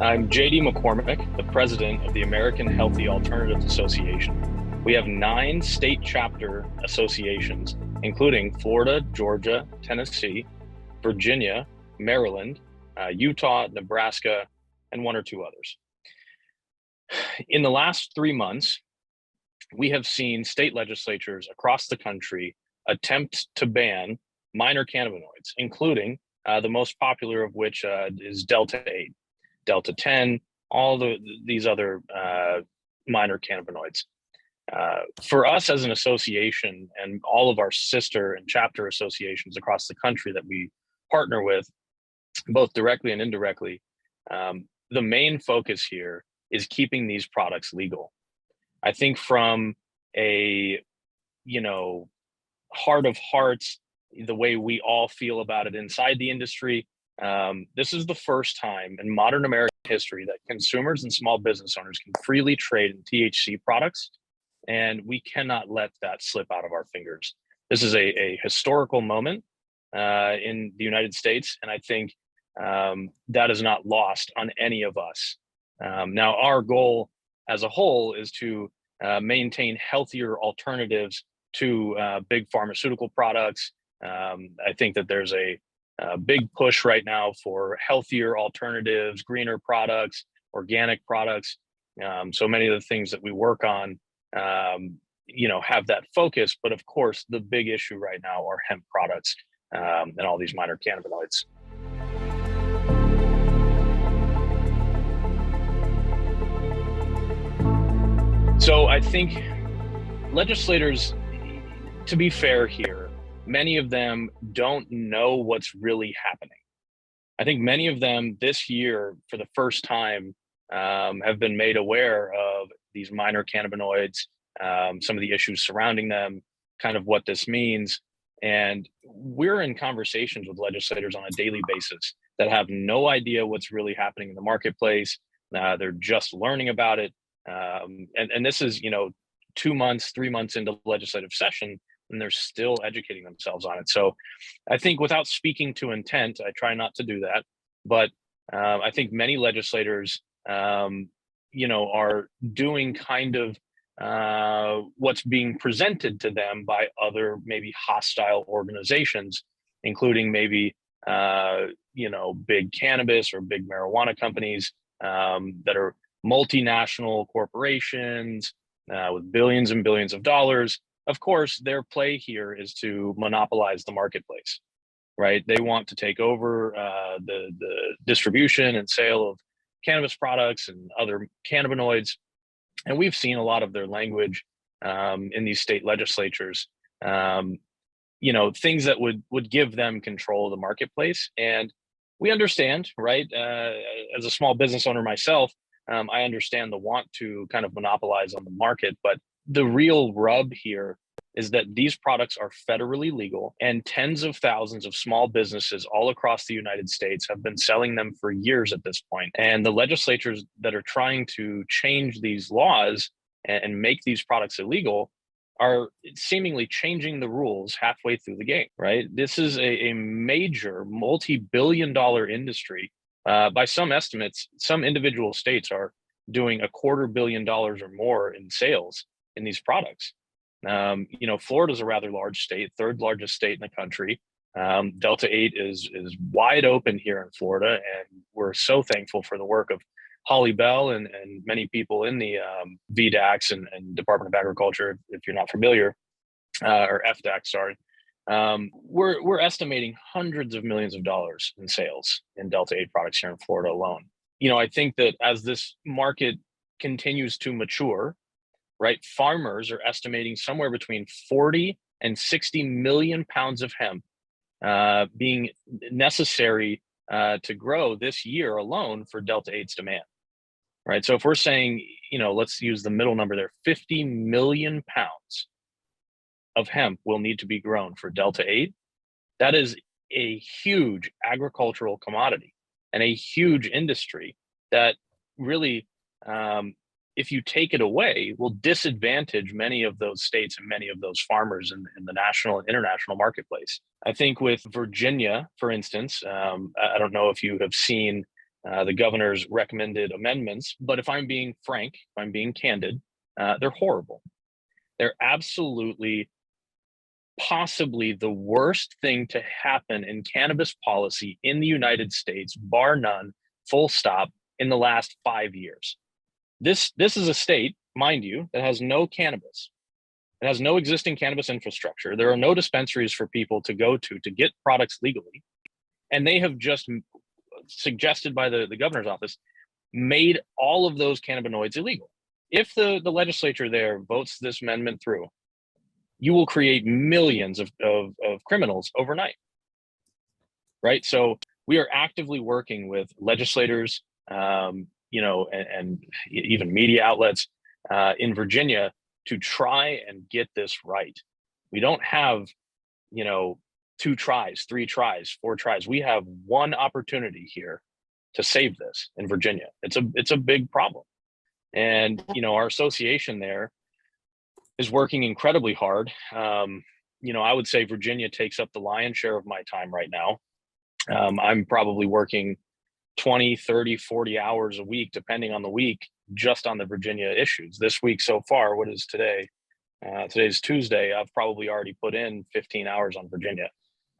I'm JD McCormick, the president of the American Healthy Alternatives Association. We have 9 state chapter associations, including Florida, Georgia, Tennessee, Virginia, Maryland, Utah, Nebraska, and 1 or 2 others. In the last 3 months, we have seen state legislatures across the country attempt to ban minor cannabinoids, including the most popular of which is Delta-8. Delta-10, these other minor cannabinoids. For us as an association and all of our sister and chapter associations across the country that we partner with, both directly and indirectly, the main focus here is keeping these products legal. I think from a, heart of hearts, the way we all feel about it inside the industry, this is the first time in modern American history that consumers and small business owners can freely trade in THC products, and we cannot let that slip out of our fingers. This is a historical moment in the United States, and I think that is not lost on any of us. Now, our goal as a whole is to maintain healthier alternatives to big pharmaceutical products. I think that there's a big push right now for healthier alternatives, greener products, organic products. So many of the things that we work on, have that focus. But of course, the big issue right now are hemp products and all these minor cannabinoids. So I think legislators, to be fair here, many of them don't know what's really happening. I think many of them this year, for the first time, have been made aware of these minor cannabinoids, some of the issues surrounding them, kind of what this means. And we're in conversations with legislators on a daily basis that have no idea what's really happening in the marketplace. They're just learning about it. And this is, 2 months, 3 months into legislative session, and they're still educating themselves on it. So I think, without speaking to intent, I try not to do that, but I think many legislators, are doing kind of what's being presented to them by other maybe hostile organizations, including maybe, big cannabis or big marijuana companies that are multinational corporations with billions and billions of dollars. Of course, their play here is to monopolize the marketplace, right? They want to take over the distribution and sale of cannabis products and other cannabinoids. And we've seen a lot of their language in these state legislatures, things that would give them control of the marketplace. And we understand, right? As a small business owner myself, I understand the want to kind of monopolize on the market, but the real rub here is that these products are federally legal, and tens of thousands of small businesses all across the United States have been selling them for years at this point. And the legislatures that are trying to change these laws and make these products illegal are seemingly changing the rules halfway through the game, right? This is a major multi-billion-dollar industry. By some estimates, some individual states are doing $250 million or more in sales in these products. Florida is a rather large state, 3rd largest state in the country. Delta-8 is wide open here in Florida, and we're so thankful for the work of Holly Bell and many people in the VDACs and Department of Agriculture, if you're not familiar, or FDAC, sorry. We're estimating hundreds of millions of dollars in sales in Delta-8 products here in Florida alone. I think that as this market continues to mature, right, farmers are estimating somewhere between 40 and 60 million pounds of hemp being necessary to grow this year alone for Delta-8's demand, right? So if we're saying, let's use the middle number there, 50 million pounds of hemp will need to be grown for Delta-8. That is a huge agricultural commodity and a huge industry that really, if you take it away, will disadvantage many of those states and many of those farmers in the national and international marketplace. I think with Virginia, for instance, I don't know if you have seen the governor's recommended amendments. But if I'm being frank, if I'm being candid, they're horrible. They're absolutely, possibly the worst thing to happen in cannabis policy in the United States, bar none, full stop, in the last 5 years. This is a state, mind you, that has no cannabis. It has no existing cannabis infrastructure. There are no dispensaries for people to go to get products legally. And they have just, suggested by the governor's office, made all of those cannabinoids illegal. If the legislature there votes this amendment through, you will create millions of criminals overnight, right? So we are actively working with legislators, and even media outlets in Virginia to try and get this right. We don't have, 2 tries, 3 tries, 4 tries. We have one opportunity here to save this in Virginia. It's a big problem. And, our association there is working incredibly hard. I would say Virginia takes up the lion's share of my time right now. I'm probably working 20, 30, 40 hours a week, depending on the week, just on the Virginia issues. This week so far, what is today? Today's Tuesday. I've probably already put in 15 hours on Virginia.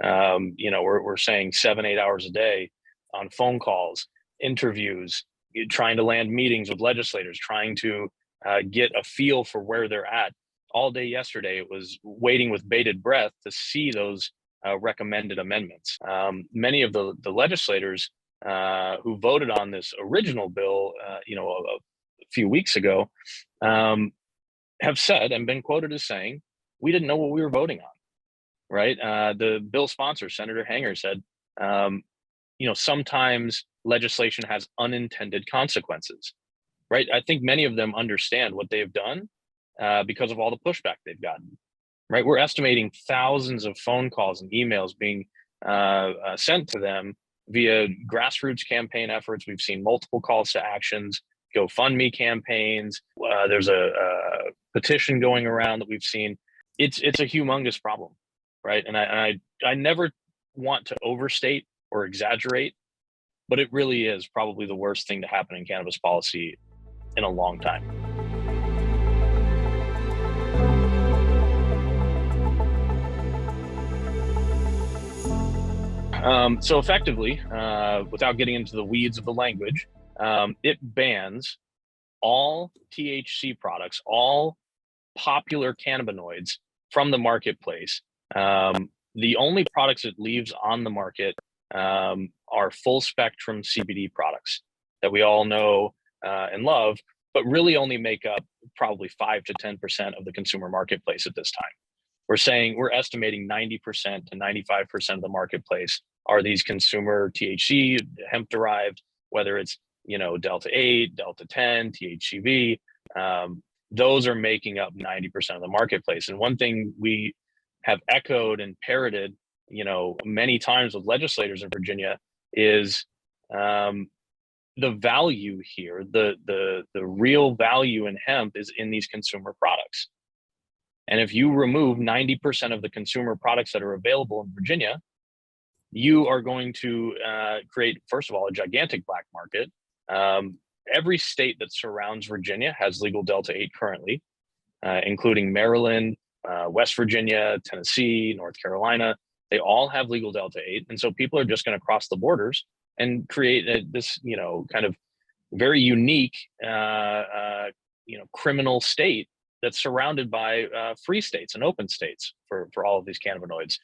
We're saying 7-8 hours a day on phone calls, interviews, trying to land meetings with legislators, trying to get a feel for where they're at. All day yesterday, it was waiting with bated breath to see those recommended amendments. Many of the legislators who voted on this original bill, a few weeks ago, have said and been quoted as saying, we didn't know what we were voting on, right? The bill sponsor, Senator Hanger, said, sometimes legislation has unintended consequences, right? I think many of them understand what they've done because of all the pushback they've gotten, right? We're estimating thousands of phone calls and emails being sent to them via grassroots campaign efforts. We've seen multiple calls to actions, GoFundMe campaigns. There's a petition going around that we've seen. It's a humongous problem, right? And I never want to overstate or exaggerate, but it really is probably the worst thing to happen in cannabis policy in a long time. So effectively, without getting into the weeds of the language, it bans all THC products, all popular cannabinoids from the marketplace. The only products it leaves on the market are full spectrum CBD products that we all know and love, but really only make up probably 5 to 10% of the consumer marketplace at this time. We're estimating 90% to 95% of the marketplace are these consumer THC, hemp derived, whether it's, Delta-8, Delta-10, THCV, those are making up 90% of the marketplace. And one thing we have echoed and parroted, many times with legislators in Virginia is the value here, the real value in hemp is in these consumer products. And if you remove 90% of the consumer products that are available in Virginia, you are going to create, first of all, a gigantic black market. Every state that surrounds Virginia has legal Delta-8 currently, including Maryland, West Virginia, Tennessee, North Carolina. They all have legal Delta-8. And so people are just going to cross the borders and create this, kind of very unique, criminal state that's surrounded by free states and open states for all of these cannabinoids.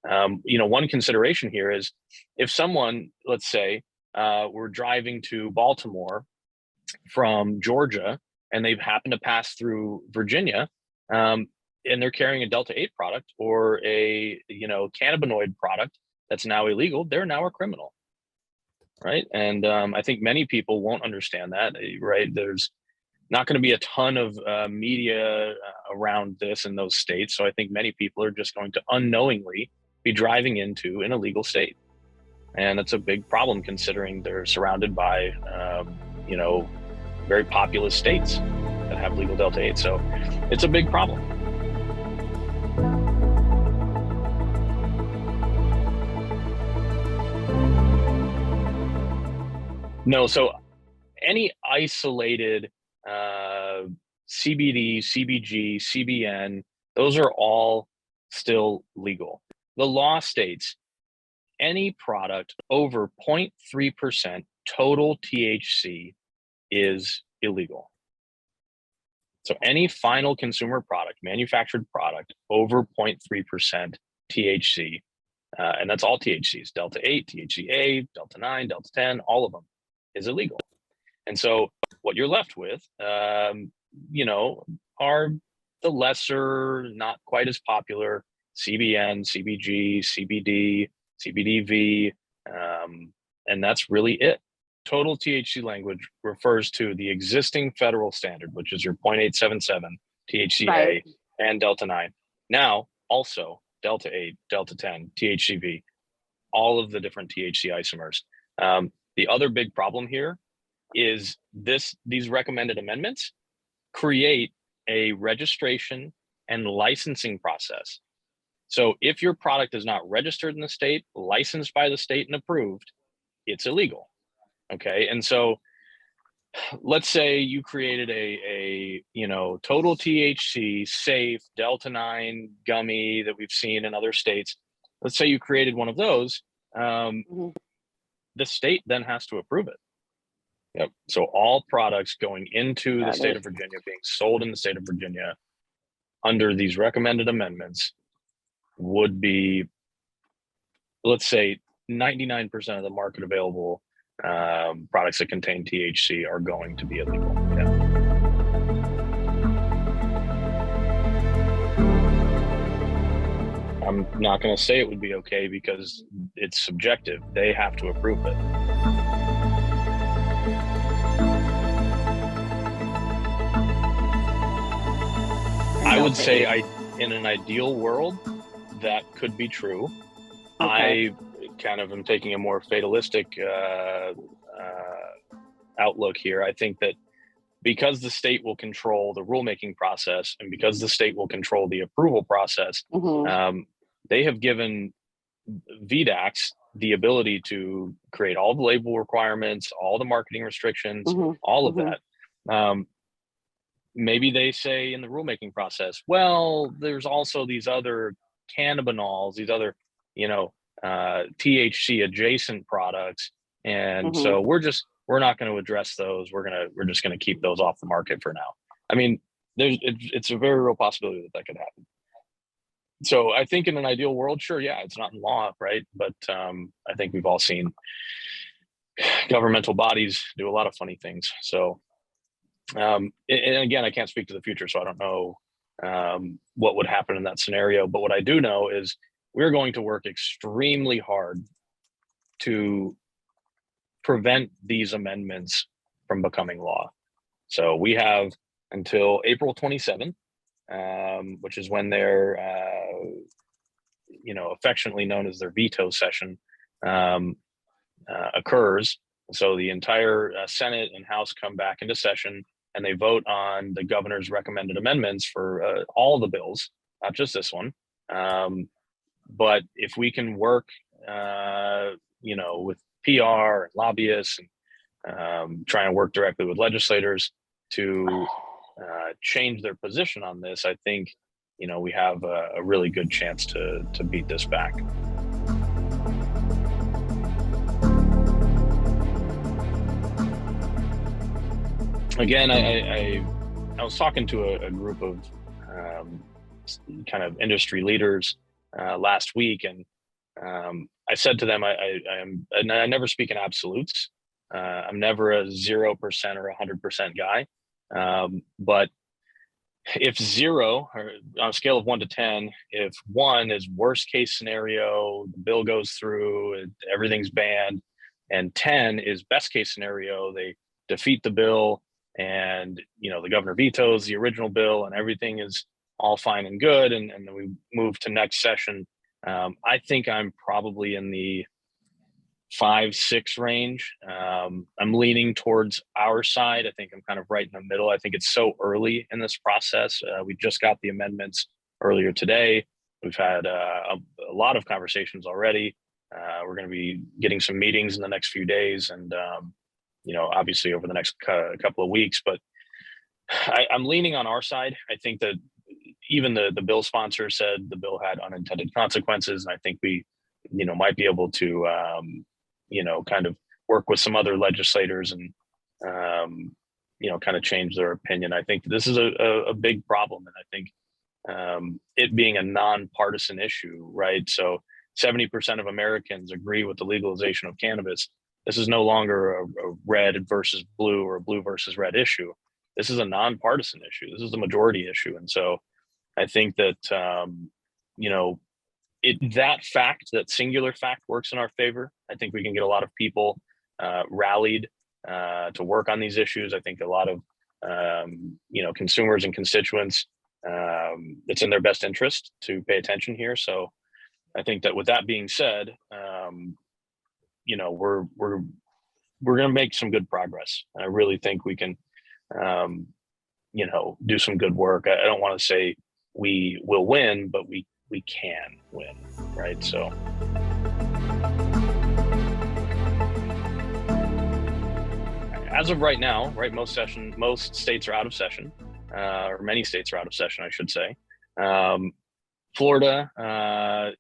One consideration here is if someone, let's say, were driving to Baltimore from Georgia and they've happened to pass through Virginia, and they're carrying a Delta-8 product or a cannabinoid product that's now illegal, they're now a criminal, right? And I think many people won't understand that, right? There's not going to be a ton of media around this in those states. So I think many people are just going to unknowingly be driving into an illegal state. And that's a big problem considering they're surrounded by, very populous states that have legal Delta-8. So it's a big problem. No, so any isolated CBD, CBG, CBN, those are all still legal. The law states any product over 0.3% total THC is illegal. So any final consumer product, manufactured product over 0.3% THC, and that's all THCs, Delta-8, THCA, Delta-9, Delta-10, all of them is illegal. And so what you're left with, you know, are the lesser, not quite as popular CBN, CBG, CBD, CBDV, and that's really it. Total THC language refers to the existing federal standard, which is your 0.877 THCA Right. and Delta-9. Now, also Delta-8, Delta-10, THCV, all of the different THC isomers. The other big problem here is these recommended amendments create a registration and licensing process. So if your product is not registered in the state, licensed by the state and approved, it's illegal. Okay. And so let's say you created a you know, total THC safe Delta-9 gummy that we've seen in other states. Let's say you created one of those. The state then has to approve it. Yep. So all products going into the state of Virginia, being sold in the state of Virginia under these recommended amendments, would be, let's say, 99% of the market available products that contain THC are going to be illegal. Yeah. I'm not going to say it would be okay because it's subjective. They have to approve it. I would say in an ideal world, that could be true. Okay. I kind of am taking a more fatalistic outlook here. I think that because the state will control the rulemaking process and because the state will control the approval process, they have given VDACs the ability to create all the label requirements, all the marketing restrictions, all of that. Maybe they say in the rulemaking process, well, there's also these other cannabinoids, these other, you know, THC adjacent products. And so we're not going to address those. We're just going to keep those off the market for now. I mean, it's a very real possibility that could happen. So I think in an ideal world, sure, yeah, it's not in law, right? But I think we've all seen governmental bodies do a lot of funny things. So, and again, I can't speak to the future, so I don't know what would happen in that scenario. But what I do know is we're going to work extremely hard to prevent these amendments from becoming law. So we have until April 27th, which is when their, you know, affectionately known as their veto session occurs. So the entire Senate and House come back into session and they vote on the governor's recommended amendments for all the bills, not just this one. But if we can work, you know, with PR and lobbyists and try and work directly with legislators to change their position on this, I think, you know, we have a really good chance to beat this back. Again, I was talking to a group of kind of industry leaders last week, and I said to them, I never speak in absolutes. I'm never a 0% or 100% guy. But if 0, or on a scale of 1 to 10, if 1 is worst case scenario, the bill goes through, everything's banned, and 10 is best case scenario, they defeat the bill, and you know, the governor vetoes the original bill, and everything is all fine and good, and then we move to next session. I think I'm probably in the 5-6 range. I'm leaning towards our side. I think I'm kind of right in the middle. I think it's so early in this process. We just got the amendments earlier today. We've had a lot of conversations already. We're going to be getting some meetings in the next few days, and obviously over the next couple of weeks. But I'm leaning on our side. I think that even the bill sponsor said the bill had unintended consequences, and I think we, might be able to, kind of work with some other legislators and, kind of change their opinion. I think this is a big problem, and I think it being a nonpartisan issue, right? So 70% of Americans agree with the legalization of cannabis. This is no longer a red versus blue or a blue versus red issue. This is a nonpartisan issue. This is the majority issue. And so I think that, that singular fact works in our favor. I think we can get a lot of people rallied to work on these issues. I think a lot of, consumers and constituents, it's in their best interest to pay attention here. So I think that with that being said, we're going to make some good progress. I really think we can, do some good work. I don't want to say we will win, but we can win, right? So. As of right now, right, most states are out of session, or many states are out of session, I should say. Florida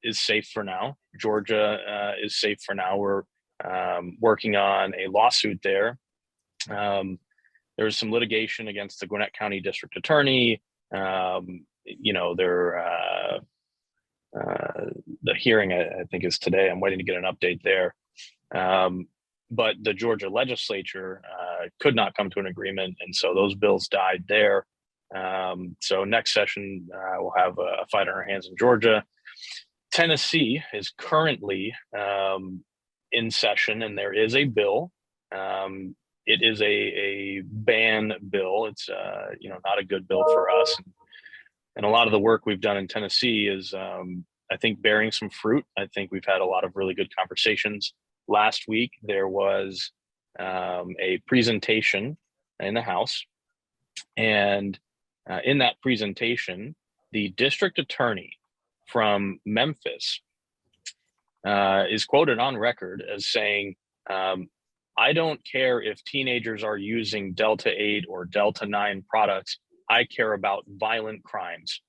is safe for now. Georgia is safe for now. We're working on a lawsuit there. There's some litigation against the Gwinnett County District Attorney. The hearing, I think, is today. I'm waiting to get an update there. But the Georgia legislature could not come to an agreement, and so those bills died there. So next session, we'll have a fight on our hands in Georgia. Tennessee is currently in session, and there is a bill. It is a ban bill. It's not a good bill for us. And a lot of the work we've done in Tennessee is, I think, bearing some fruit. I think we've had a lot of really good conversations. Last week, there was a presentation in the House. And in that presentation, the district attorney from Memphis is quoted on record as saying, I don't care if teenagers are using Delta-8 or Delta-9 products. I care about violent crimes.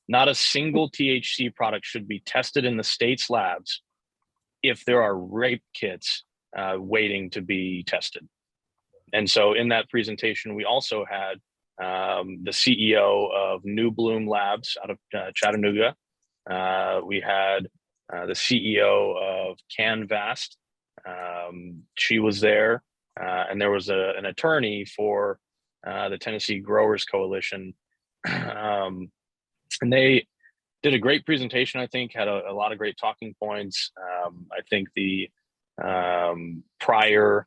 Not a single THC product should be tested in the state's labs if there are rape kits waiting to be tested. And so in that presentation, we also had the CEO of New Bloom Labs out of Chattanooga. We had the CEO of CanVast. She was there, and there was an attorney for the Tennessee Growers Coalition. And they did a great presentation, I think, had a lot of great talking points. I think the prior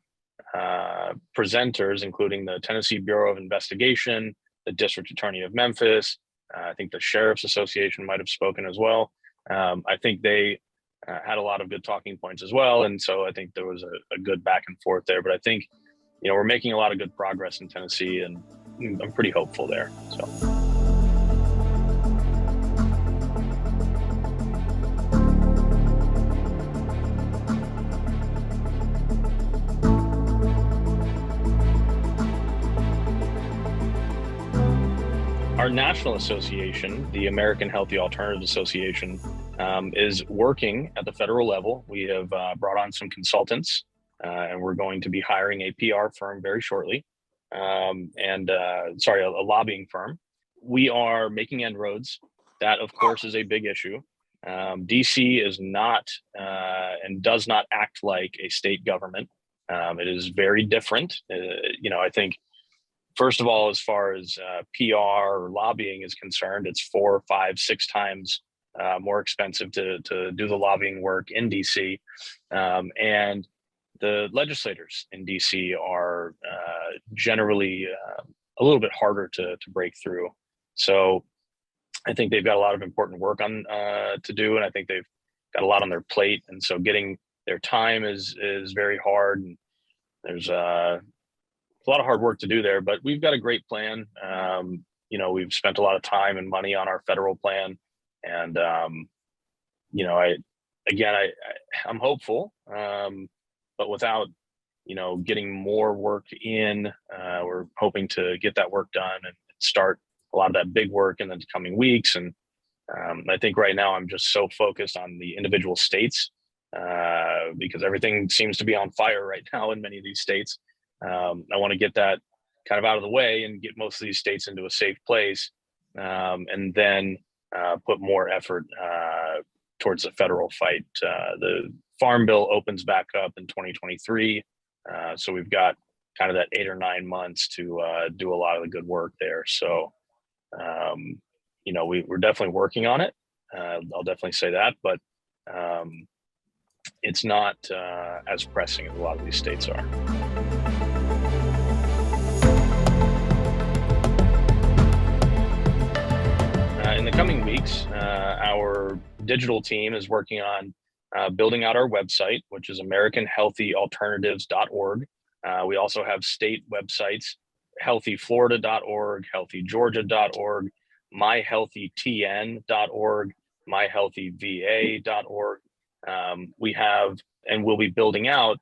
presenters, including the Tennessee Bureau of Investigation, the District Attorney of Memphis, I think the Sheriff's Association might have spoken as well. I think they had a lot of good talking points as well. And so I think there was a good back and forth there. But I think, we're making a lot of good progress in Tennessee, and I'm pretty hopeful there. So. Our national association, the American Healthy Alternatives Association, is working at the federal level. We have brought on some consultants, and we're going to be hiring a PR firm very shortly, a lobbying firm. We are making inroads. That, of course, is a big issue. DC is not and does not act like a state government. It is very different. I think, first of all, as far as PR or lobbying is concerned, it's 4, 5, 6 times more expensive to do the lobbying work in DC. And the legislators in DC are generally a little bit harder to break through. So I think they've got a lot of important work on to do, and I think they've got a lot on their plate. And so getting their time is very hard. And there's a lot of hard work to do there, but we've got a great plan. We've spent a lot of time and money on our federal plan, and I'm hopeful, but without getting more work in. We're hoping to get that work done and start a lot of that big work in the coming weeks. And I think right now I'm just so focused on the individual states because everything seems to be on fire right now in many of these states. I want to get that kind of out of the way and get most of these states into a safe place, and then put more effort towards the federal fight. The Farm Bill opens back up in 2023, so we've got kind of that 8 or 9 months to do a lot of the good work there. So, we're definitely working on it. I'll definitely say that, but it's not as pressing as a lot of these states are. In the coming weeks, our digital team is working on building out our website, which is AmericanHealthyAlternatives.org. We also have state websites, healthyflorida.org, healthygeorgia.org, myhealthytn.org, myhealthyva.org. We have, and we'll be building out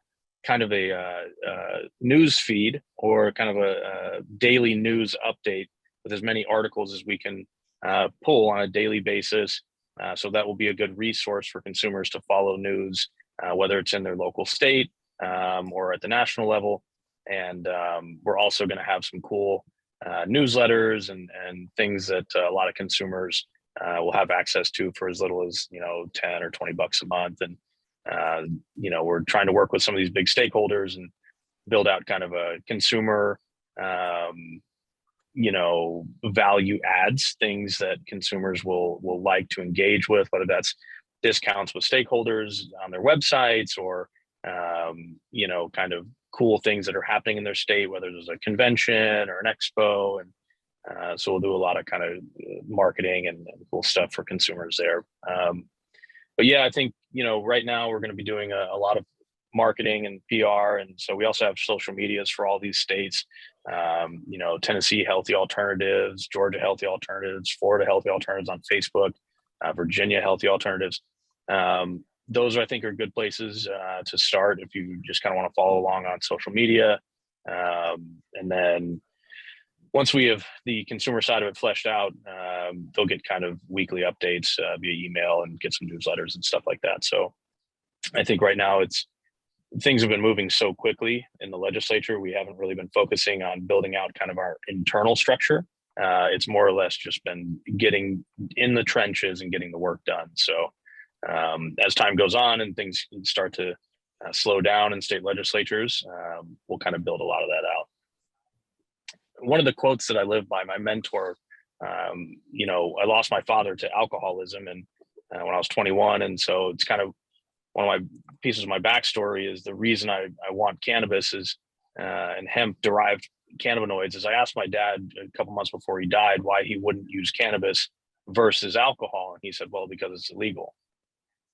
kind of a news feed or kind of a daily news update with as many articles as we can pull on a daily basis. So that will be a good resource for consumers to follow news, whether it's in their local state or at the national level. And we're also going to have some cool newsletters and things that a lot of consumers will have access to for as little as 10 or $20 a month. And we're trying to work with some of these big stakeholders and build out kind of a consumer value adds, things that consumers will like to engage with, whether that's discounts with stakeholders on their websites or kind of cool things that are happening in their state, whether there's a convention or an expo. And so we'll do a lot of kind of marketing and cool stuff for consumers there. But yeah, I think, right now we're going to be doing a lot of marketing and PR. And so we also have social medias for all these states, Tennessee Healthy Alternatives, Georgia Healthy Alternatives, Florida Healthy Alternatives on Facebook, Virginia Healthy Alternatives. Those I think are good places to start if you just kind of want to follow along on social media. And then once we have the consumer side of it fleshed out, they'll get kind of weekly updates via email and get some newsletters and stuff like that. So I think right now things have been moving so quickly in the legislature. We haven't really been focusing on building out kind of our internal structure. It's more or less just been getting in the trenches and getting the work done. So as time goes on and things start to slow down in state legislatures, we'll kind of build a lot of that out. One of the quotes that I live by, my mentor, I lost my father to alcoholism and when I was 21. And so it's kind of one of my pieces of my backstory is the reason I want cannabis is and hemp derived cannabinoids is I asked my dad a couple months before he died why he wouldn't use cannabis versus alcohol. And he said, well, because it's illegal.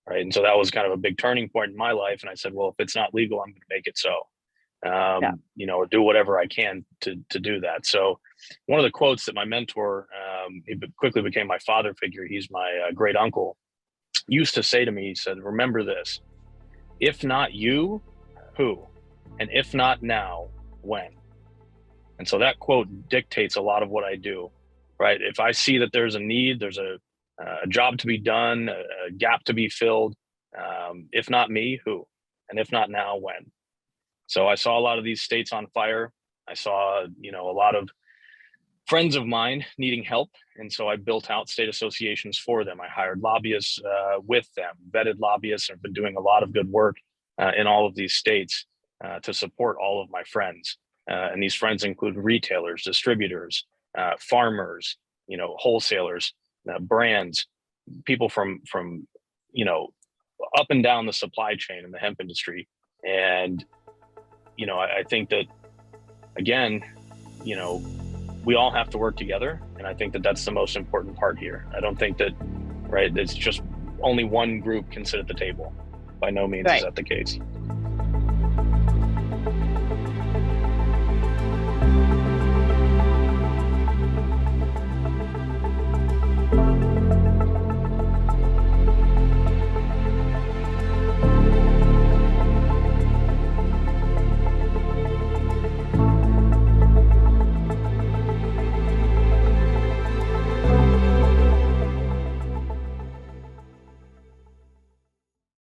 Right. And so that was kind of a big turning point in my life. And I said, well, if it's not legal, I'm going to make it so. Do whatever I can to do that. So one of the quotes that my mentor, he quickly became my father figure. He's my great uncle, used to say to me, he said, remember this, if not you, who? And if not now, when? And so that quote dictates a lot of what I do, right? If I see that there's a need, there's a job to be done, a gap to be filled, if not me, who? And if not now, when? So I saw a lot of these states on fire. I saw, a lot of friends of mine needing help. And so I built out state associations for them. I hired lobbyists with them, vetted lobbyists, and have been doing a lot of good work in all of these states to support all of my friends. And these friends include retailers, distributors, farmers, wholesalers, brands, people from up and down the supply chain in the hemp industry. And I think that, again, we all have to work together. And I think that that's the most important part here. I don't think that, right, it's just only one group can sit at the table. By no means is that the case.